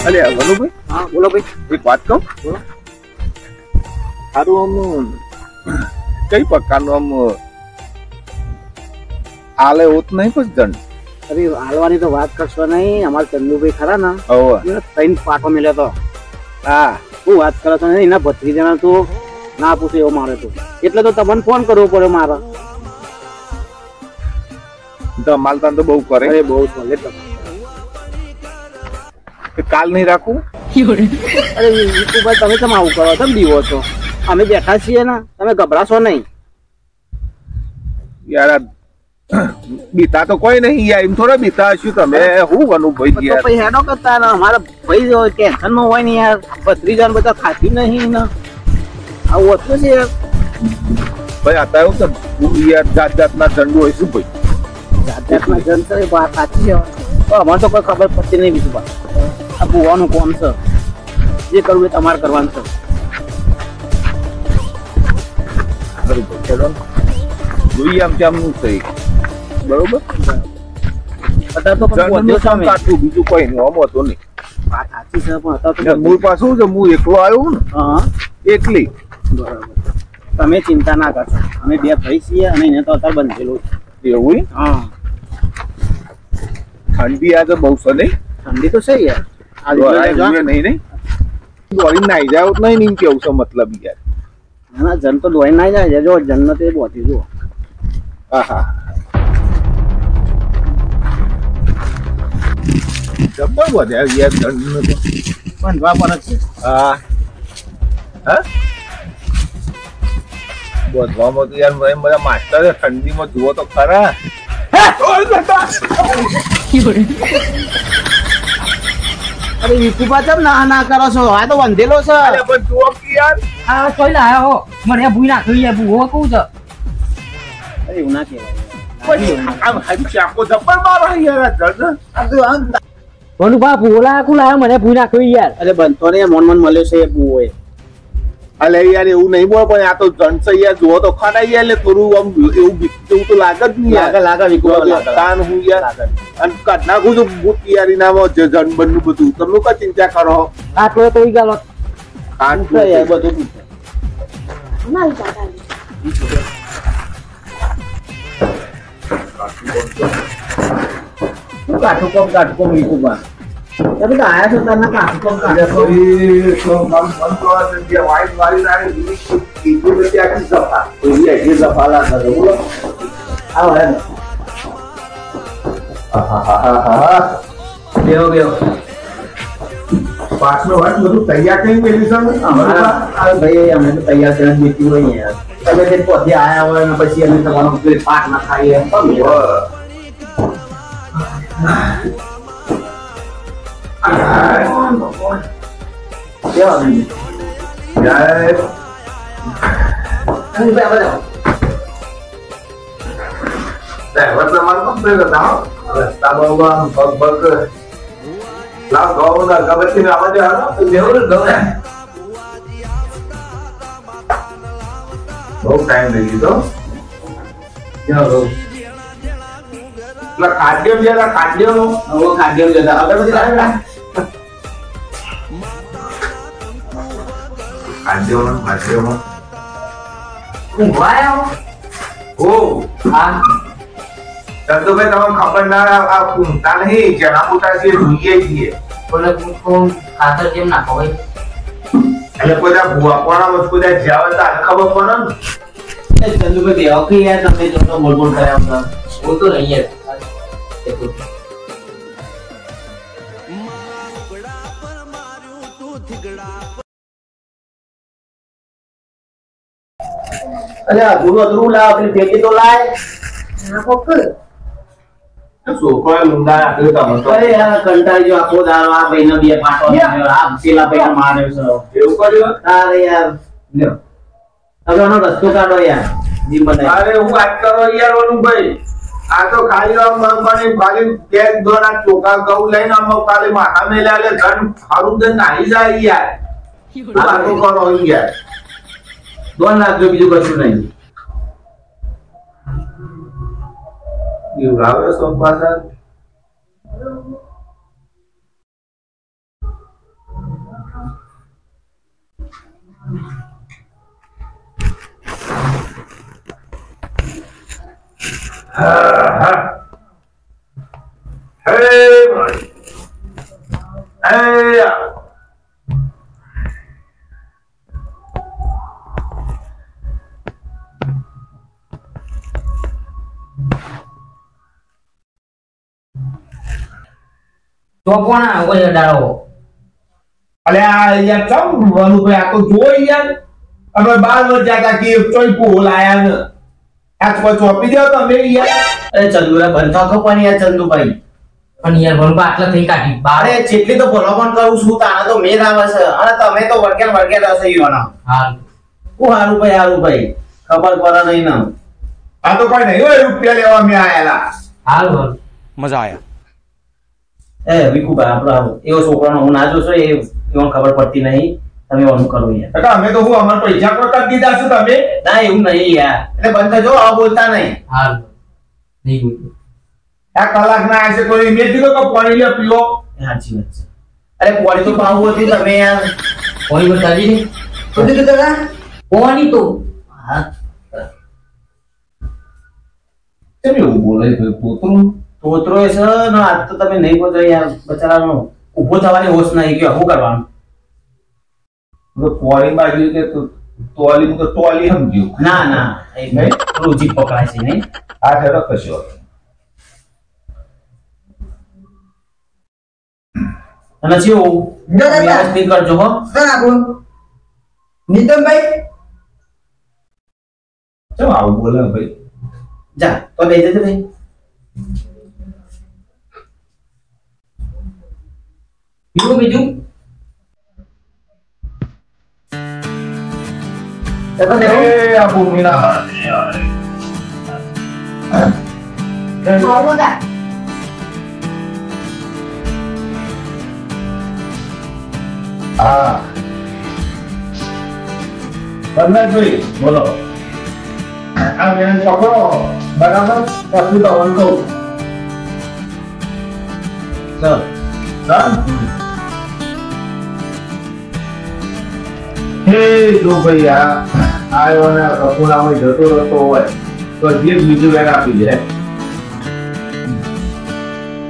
અરે વનુભાઈ, હા બોલો ભાઈ. એક વાત કહું. બોલો. સારું આમ કઈ પ્રકારનું આમ આલે હોત નહીં પછી દંડ? અરે હાલવાની તો વાત કરશો નહીં. અમારા ચંદુભાઈ ખરા ને હવે એને ત્રણ પાટો મળ્યો તો. હા શું વાત કરો છો? એના ભત્રીજાના તો ના પૂછે એવો મારે તો. એટલે તો તમને ફોન કરવો પડે મારે. તો માલતાન તો બહુ કરે. અરે બહુ સોલિડ. કાલ નહીં રાખું. અરે વિકુભાઈ તમે કેમ આવું કરો? તમે દીવો છો? અમે બેઠા છીએ ને, તમે ગભરાશો નહીં. યાર બીતા તો કોઈ નહીં યાર, એમ થોડા બીતા હશું તમે. હું વનુભાઈ તો યાર પછી હેડો કરતા ને અમારા ભાઈ ટેન્શન માં હોય ને યાર. ભત્રીજાને બધા ખાતી નહીં ને આવું હતું છે યાર. ભાઈ आता એવું તો યાર જાત જાતના ઝંડુ હોય શું ભાઈ? જાત જાતના જન છે વાત સાચી છે. તો અમારે તો કોઈ ખબર પડતી નહીં વિકુભાઈ. આ ભુવાનું કોમ છે, જે કરવું એ તમારે કરવાનું છે. જોઈએ આમ કેમનું છે બરોબર. અત્યારે તો પણ ઝંડનું કામ કાઢવું બીજું કોઈ નહીં, આમ હતું નહીં. વાત સાચી છે પણ અત્યારે તો મૂળ પાછું છે, હું એકલો આવ્યો ને હા એકલી. બરાબર. તમે ચિંતા ના કરશો, અમે બે ભાઈ છીએ અને એને તો અત્યારે બંધેલું છે. એવું હા ઠંડી આજે બહુ છે નહીં? ઠંડી તો છે યાર. નહીં નહીં દોડી નાઈ જાય નહીં નહીં કેવું છે મતલબ યાર. ના જન તો દોઈ ના જાય. જો જન્નત એ બોતી જુઓ. હા હા જબ્બર વધ્યા યાર ઠંડીનું તો. બંધવા પર જ છે. હા હા બોધવામાં તો યાર ભાઈ બધા માસ્ટર ઠંડીમાં જુઓ તો ખરા. અરે વિકુભા ચમ ના ના કરો છો? આ તો બંધેલો છે. અરે પણ જુઓ કે યાર આ કોઈ લાયા હો મને ભૂઈ નાખ્યું યાર ભૂવો કહું છે. અરે એવું ના કહેવાય. આમ ચાકો જબ્બર મારા યાર આ જણ. ભનુભા ભૂલા કુ લાયા મને ભૂઈ નાખ્યું યાર. અરે બંધો ને મન મન મળ્યો છે એ બુઓ એ. અલે યાર એવું નહીં બોલ પણ આ તો જણ છે યાર જુઓ તો ખરા યાર. એટલે થોડું આમ એવું બીકતું તો લાગે જ નહીં યાર. લાગે વિકુભા લાગે. તાન હું યાર અને કાઢ નાખું છું ભૂત યારી નામાં જણ બનનું બધું. તમે કા ચિંતા કરો? આટલો તો ઈ ગાલો પૂછે યાર બધું પૂછે. કાઠું કોમ વિકુભા. તમે તો આયા છો તારના કાઠું કોમ પાછલો વાત બધું તૈયાર થઈ ગયેલું છે ને? ભાઈ અમે તો તૈયાર કરીને બેઠી હોય યાર. તમે તે પોતે આયા હોય ને પછી અમે તમારો પાઠ ના ખાઈએ એમ કેમ યાર? કેવા નહીં? બહુ ટાઈમ લઈ લીધો. ખાદ્ય જરા ખાદ્ય ખાદ્ય જતા અગરબત્તી લાવે. ખાદ્યમાં ઊંઘવા ઓ હા ચંદુભાઈ તમને ખબર ના આ ઊંઘતા નહીં જણા મોટા છે જોઈએ છીએ. બોલે કોણ ખાતર કેમ નાખો ભાઈ? એટલે કોઈ ભૂવા કોણા કોઈ જ્યાં હતા ખબર પડે ને. ચંદુભાઈ બે ઓકે યાર તમે જો બોલ બોલ કર્યા હતા. હું તો નહીં યાર. અરે અધૂરું અધૂરું લાવ પેલી પેટી તો લાય. છોકરો ઊંઘા નાખ્યો તમે તો. અરે યાર કંટાળી ગયો આખો દાડો. આ ભાઈને બે પાટો માર્યો, આ પેલા ભાઈને માર્યો છે. એવું કર્યું? અરે યાર લ્યો હવે આનો રસ્તો કાઢો યાર. જીમ બનાય. અરે હું વાત કરો યાર વનુભાઈ. આ તો ખાલી આમ મને ખાલી કેક દોરા ચોકા ઘઉં લઈને આમ ખાલી માથા મેલ્યા લે ઘન હારું દે નાહી જાય યાર. આ તો કરો યાર. દોન રાખજો બીજું કશું નહીં. એવું આવે સોમ પાછા તો કોણ આવો ડાળો અલે આ યાર ચમ વનુભાઈ આ તો જોઈ યાર અમે 12 વર્ષ જાતા કે ચોઈ પોલ આયા ને આ તો ચોપી દેવો તમે યાર અરે ચંદુરા બંધ થાકો પણ યાર ચંદુભાઈ પણ યાર ભણવા આટલા થઈ કાઢી અરે જેટલી તો ભલો પણ કરું છું તાને તો મેર આવે છે અને તમે તો વળગે રસે યોના હાલ હું હારું ભાઈ ખબર પડે નહીં ને આ તો કોઈ નહીં હોય રૂપિયા લેવા મે આયેલા હાલ હાલ मजा आया। એ વિકુભાઈ આપણો એવો છોકરાનો હું ના જોશો એ એવો ખબર પડતી નહીં તમે ઓનું કરો યાર કાકા અમે તો હું અમાર પૈસા પર કરી દીધા છે તમે ના એવું નહીં યાર એટલે બંધ જો આ બોલતા નહીં હાલ નહીં બોલ આ કલાક ના આશે કોઈ મે કીધું કે પાણી લે પીવો સાચી વાત છે અરે પોણી તો પાવું હતી તમે યાર કોઈ બતાવી ને તો દીધું દાદા કોની તો હા કેમ એવું બોલે છે પોતરું તોતરો છે ને આજ તો તમે નહીં બોલતો યાર બચારાનો ઊભો થવાની હોશ નહીં ગયો શું કરવાનું તો પાણી બાજુ કે તોલી હું તો તોલી સમજ્યો ના ના એ નહીં? થોડું જીભ પકડાય છે નહીં આ ઠેરો કશો અને જેવું વ્યવસ્થિત કરજો હો નીતમભાઈ કેમ આવું બોલે ભાઈ જા તો બે જજો ભાઈ બીજું એ આ ભૂમિના આવો કા હા બન્નાભાઈ બોલો આ મેન પકડો બરાબર પછી તો ઓન કહું સર સર હે જો ભાઈ આયો ને કપૂરામાં જતો રહેતો હોય તો જે બીજું વેર આપી દે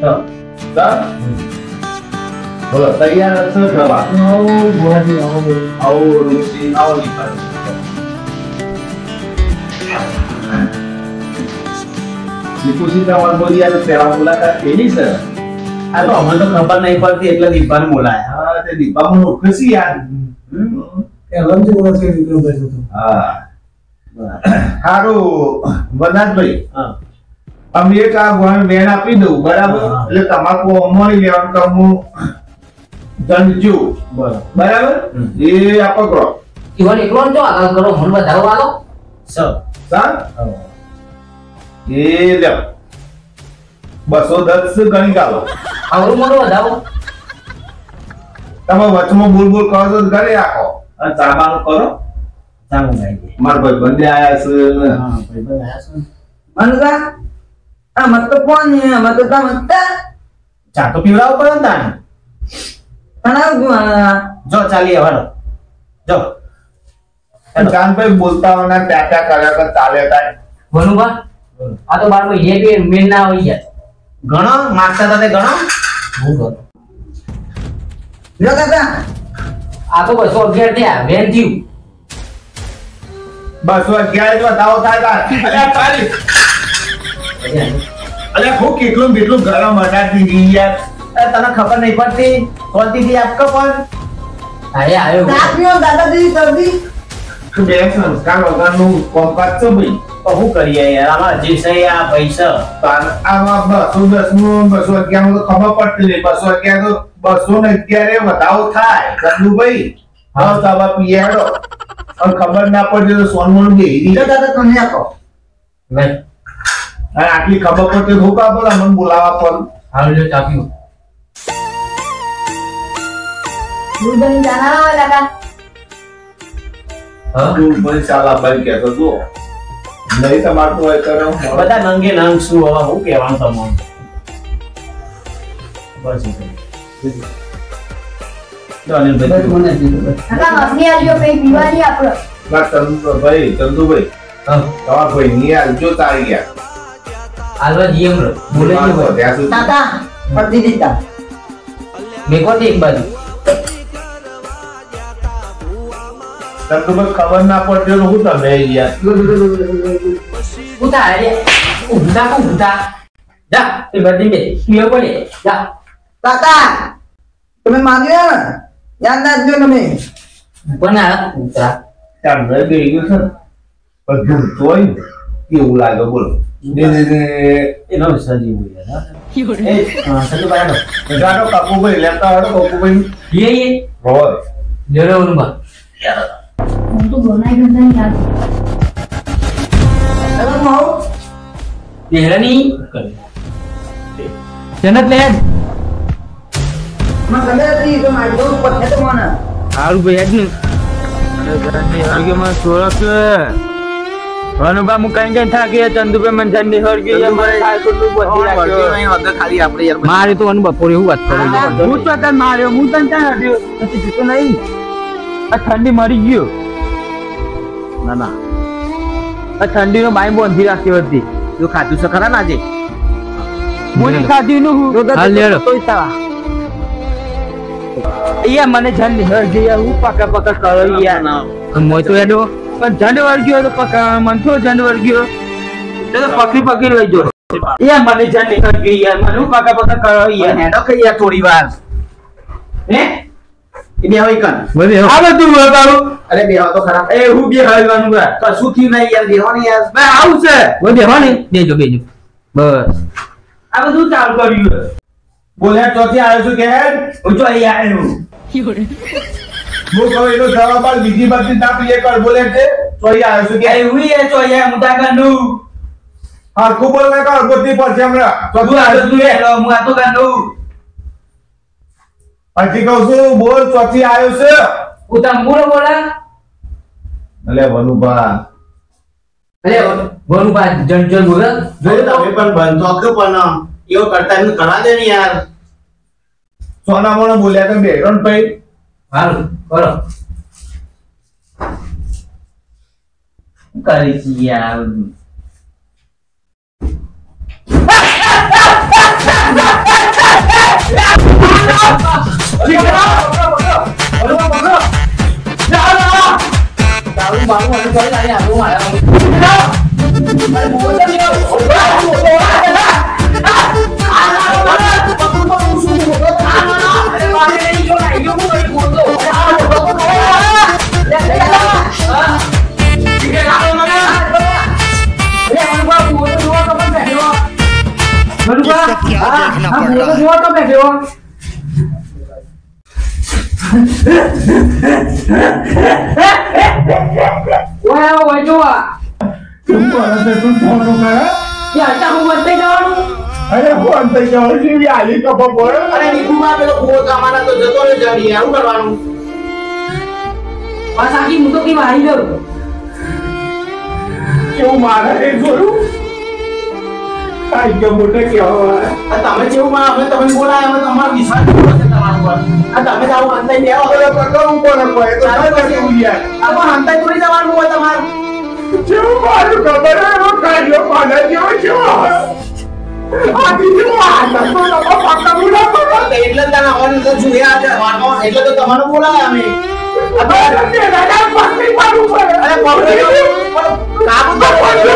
સર બોલો તૈયાર છો જવા આવો ઋષિ આવો લીધા દીપુસી તમાર બોલી આ પહેલા મુલાકાત કેવી છે આ તો અમને તો ખબર નહીં પડતી એટલે દીપાને બોલાયા હા તે દીપામાં ઓળખી યાર હા સારું વનરાજભાઈ હા અમે એક આ વેન આપી દઉં બરાબર હા. એટલે તમાકુ અમારી લેવાનું કામ હું ધનજુ બરાબર હમ. એ આ પકડો ઈવન એકલો જો આગળ કરો મન વધારો આલો સર સર એ લ્યો 210 ગણી ગાલો આવરું મોટો વધારો તમે વચમાં બોલ બોલ કરો તો ઘરે રાખો અને ચાબાનું કરો ચાલો ભાઈ મારા ભાઈ બંને આયા છે ને. હા ભાઈ ભાઈ આયા છો ને? મનગા આ મત તો કોણ છે મત તો મત ચા તો પીવડાવો પડે ને તાને તણાવ જો ચાલીએ વાળો જો ચાંદભાઈ બોલતા હોય ને ત્યાં ત્યાં કર્યા કર ચાલે થાય ભણુભા આ તો બાર કોઈ એ મેન ના હોય યાર ઘણો માગતા હતા તે ઘણો હું કરો લ્યો કાકા આ તો 211 થયા વેન થયું 211 જ વધાવો થાય તાર. અલ્યા તારી અલ્યા હું કેટલું કેટલું ગરમ હટાતી ગઈ યાર અરે તને ખબર નહીં પડતી શાંતિથી આપકો પણ આયા આવ્યો સાપીઓ દાદાજી સબ્જી તું બે સંસ્કાર વગરનું કોમકાજ છે ભાઈ તો શું કરીએ યાર આમાં જે છે આ પૈસા આમાં 210 નું 211 નું તો ખબર પડતી નહીં 211 તો 211 વધાવો થાય ચંદુભાઈ હા સાબા પીયાડો અને ખબર ના પડે તો સોનમોન બેહી લ્યો દાદા તમે આપો વેન અને આટલી ખબર પડતી તો હું કાપો મને બોલાવા પર હાલ લ્યો ચાપ્યું દૂધની જાના દાદા હા તું પણ ચાલા ભાઈ કહેતો તો નહીં તમાર તો હોય કરો બધા નંગે નંગ શું હવે હું કહેવાનું તમને બસ જો અનિલભાઈ મને દીધું કાકા મમ્મી આવજો કઈ પીવાની આપણો ચંદુભાઈ હા તમારા ભાઈ ની હાલ જો તારી ગયા આલવા જીએમ બોલે છે ભાઈ ત્યાં સુધી તાતા પતી દીધા મેકો એક બાજુ તમને ખબર ના પડતી તો હું તમે યાર ઉતા રે ઉતા જા એ બધી મે પીઓ પડે જા તાતા તમે માન્યો ને યાદ રાખજો તમે બના ઉતા તમને ગઈ ગયું છે પણ જોઈ કેવું લાગે બોલો એનો સજી બોલે હા સજી બાયનો ગાડો કાકુભાઈ લેતા આવડો કાકુભાઈ ये રોય લેડો ઉનબા હું તો બનાઈ ગંધાની યાદ હવે માવ દેહરાની જનત લેડ માં ગલે હતી તો મારી દો પથે તો મને સારું ભાઈ હેડ ને હરગીમાં સોળક વનુભા હું કઈ કઈ થાકી ચંદુભાઈ મને ઠંડી હરગી ખાલી આપણે યાર મારે તો અનુ બપોરે એવું વાત કરું હું તો તને માર્યો હું તને ત્યાં હટ્યો નથી જીતો નહીં આ ઠંડી મરી ગયો ના ના આ ઠંડીનો બાઈ બોંધી રાખી હતી જો ખાધું છે ખરા ને આજે મોની ખાધી નું હું હાલ લેડો યાર મને ઠંડી હરગી યાર હું પકા પકા કરો યાર મોય તો એડો પણ ઝંડ વર્ગ્યો તો પકા મન તો ઝંડ વર્ગ્યો તો પકડી લઈ જો યાર મને ઝંડ હરગી યાર મને હું પકા પકા કરો યાર હેડો કઈ યાર થોડી વાર હે એ બે હોય કન આ બધું બતાવું અરે બે તો ખરા એ હું બે હાલવાનું બા કશું થયું નહીં યાર બેહો ને યાર બે આવું છે બોલ બેહો ને બેજો બસ આ બધું ચાલુ કર્યું બોલે ચોથી આવ્યો છું કે હું તો અહીં આવ્યો હું કહું એનો જવાબ આપ બીજી બાજુ ના પીએ કર બોલે છે ચોથી આવ્યો છું કે એવું એ તો યાર મુદા કનું હરખું બોલ ના કર ગોતી પડશે હમણાં તું આવ્યો તું એ હું આ તો કનું હજી કહું છું બોલ ચોથી આવ્યો છે ઉતા મૂળ બોલા અલે વનુભા અરે બોલું બા જણ બોલ તમે પણ બંધો કે પણ એવું કરતા એમને કરા દે ને યાર સોના મોનો બોલ્યા તો બેરણ ભાઈ હારું કરો કરી છી યાર અરે ફોન થઈ ગયો છે આલી કપ બોલ અરે નીકુમાં પેલો કૂવો તમારા તો જતો ને જડી આવું કરવાનું પાસાકી હું તો કે વાળી દઉં કેવું મારે એ જોયું આઈ ગયો મોટે કેવા આ તમે જેવું માં અમે તમને બોલાય અમે તમારો વિશ્વાસ કરવો છે તમારા પર આ તમે જ આવું અંતાઈ લેવા અરે પકડવું પડે કોઈ તો ચાલો ચાલ પછી. કેવું યાર આમાં અંતાઈ થોડી જવાનું હોય તમારે જેવું મારું ખબર એનો કાઢ્યો પાડા જેવો છો આથી જેવું આ તો પકડવું ના પડે એટલે જ તને આવવાનું તો જોયા આજે વાતો એટલે તો તમારે બોલાય અમે અરે તે દાદા પકડી પાડું પડે અરે પકડી કાબુ તો પડે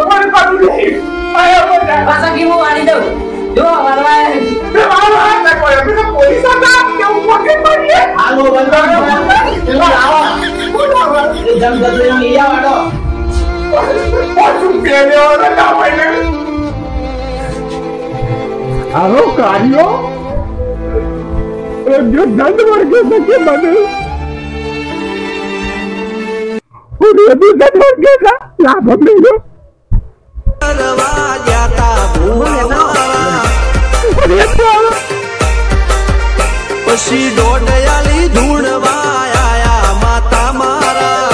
પકડી પાડું નહીં આયા બધા પાસાકી હું વાળી દઉં જો વાળવા તે મારો હાથ ના કોઈ અમે તો પોલીસ હતા કેવું પકડી પાડીએ હાલો બંધો પેલો આવો એ જમ ગદરીનો લઈ આવડો પાછું પેલેવાનો ના હોય ને હાલો કાર્યો જો દંડ વર્ગે નથી બને પૂરે દંડ વર્ગે લાભ મળ્યો પછી ડોડયાલી ધૂણવા આયા માતા મારા